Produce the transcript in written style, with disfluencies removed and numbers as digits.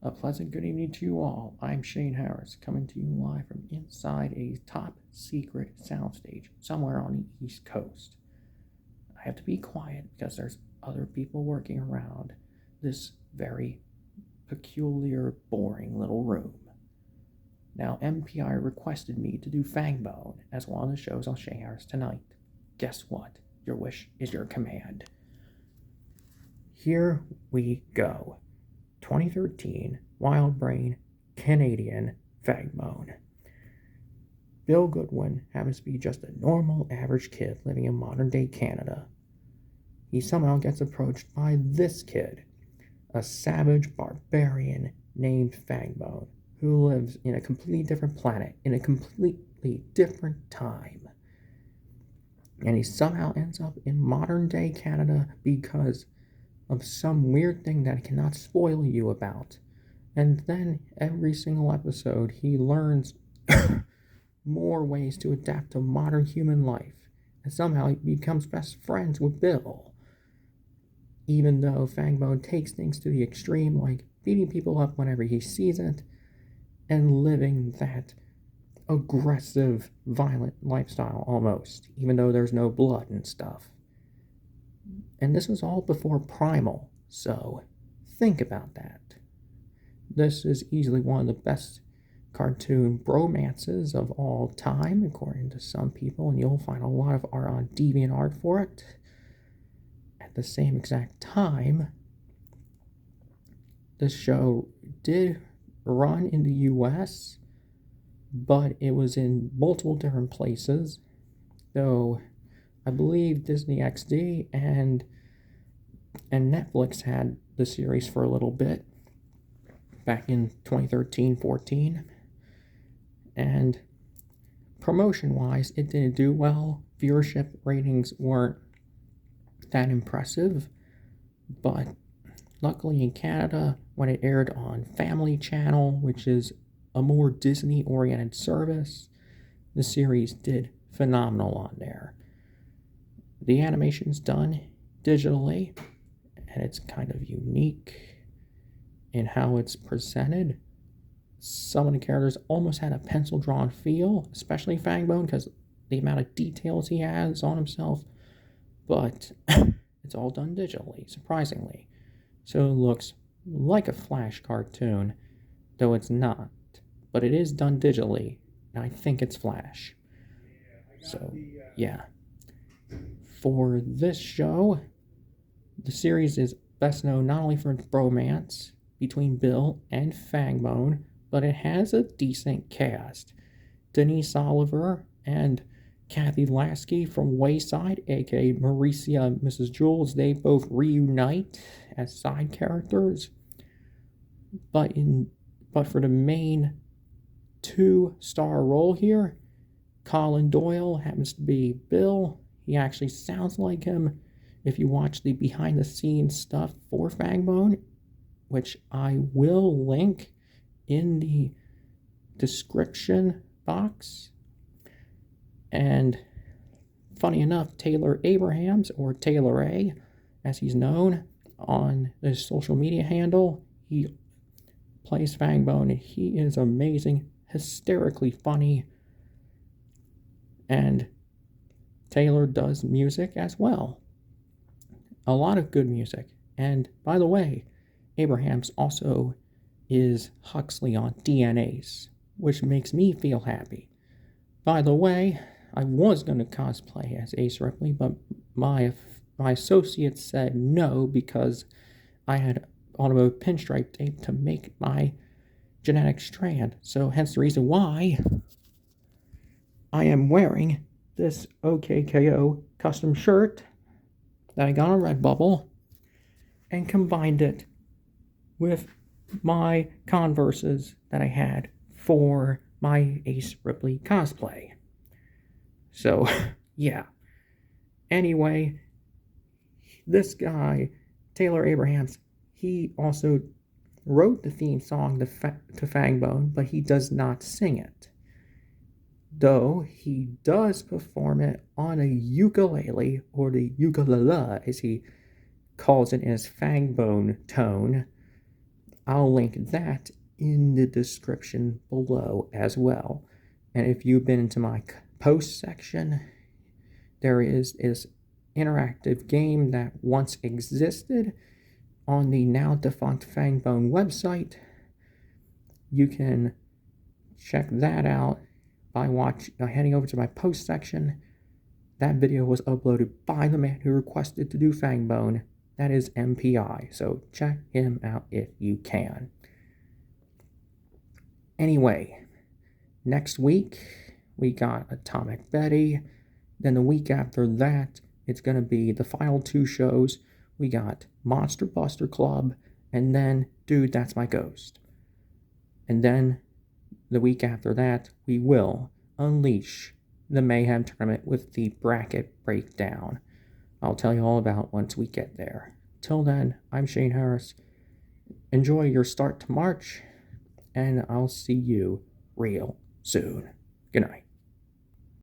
A pleasant good evening to you all. I'm Shane Harris, coming to you live from inside a top secret soundstage somewhere on the East Coast. I have to be quiet because there's other people working around this very peculiar, boring little room. Now, MPI requested me to do Fangbone as one of the shows on Shane Harris tonight. Guess what? Your wish is your command. Here we go. 2013 Wild Brain Canadian Fangbone. Bill Goodwin happens to be just a normal, average kid living in modern day Canada. He somehow gets approached by this kid, a savage barbarian named Fangbone, who lives in a completely different planet, in a completely different time. And he somehow ends up in modern day Canada because of some weird thing that I cannot spoil you about. And then every single episode, he learns more ways to adapt to modern human life. And somehow he becomes best friends with Bill. Even though Fangbone takes things to the extreme, like beating people up whenever he sees it, and living that aggressive, violent lifestyle almost, even though there's no blood and stuff. And this was all before Primal, so think about that. This is easily one of the best cartoon bromances of all time, according to some people, and you'll find a lot of art on DeviantArt for it. At the same exact time, this show did run in the US, but it was in multiple different places, though I believe Disney XD and Netflix had the series for a little bit back in 2013-14, and promotion-wise, it didn't do well. Viewership ratings weren't that impressive, but luckily in Canada, when it aired on Family Channel, which is a more Disney-oriented service, the series did phenomenal on there. The animation's done digitally, and it's kind of unique in how it's presented. Some of the characters almost had a pencil-drawn feel, especially Fangbone, because the amount of details he has on himself, but it's all done digitally, surprisingly. So it looks like a Flash cartoon, though it's not, but it is done digitally, and I think it's Flash. So, yeah. For this show, the series is best known not only for its bromance between Bill and Fangbone, but it has a decent cast. Denise Oliver and Kathy Lasky from Wayside, aka Mauricia and Mrs. Jules, they both reunite as side characters. But for the main 2-star role here, Colin Doyle happens to be Bill. He actually sounds like him if you watch the behind-the-scenes stuff for Fangbone, which I will link in the description box. And funny enough, Taylor Abrahams, or Taylor A, as he's known on his social media handle, he plays Fangbone, and he is amazing, hysterically funny, and Taylor does music as well. A lot of good music. And by the way, Abrahams also is Huxley on DNAs, which makes me feel happy. By the way, I was going to cosplay as Ace Ripley, but my associates said no because I had automotive pinstripe tape to make my genetic strand. So hence the reason why I am wearing this OKKO custom shirt that I got on Redbubble and combined it with my Converses that I had for my Ace Ripley cosplay. So, yeah. Anyway, this guy, Taylor Abrahams, he also wrote the theme song to Fangbone, but he does not sing it. Though he does perform it on a ukulele, or the ukulele as he calls it in his Fangbone tone, I'll link that in the description below as well. And if you've been into my post section, there is this interactive game that once existed on the now defunct Fangbone website. You can check that out by heading over to my post section. That video was uploaded by the man who requested to do Fangbone. That is MPI, so check him out if you can. Anyway, next week we got Atomic Betty. Then the week after that, it's going to be the final 2 shows. We got Monster Buster Club, and then Dude, That's My Ghost. And then the week after that, we will unleash the Mayhem tournament with the bracket breakdown. I'll tell you all about once we get there. Till then, I'm Shane Harris. Enjoy your start to March, and I'll see you real soon. Good night.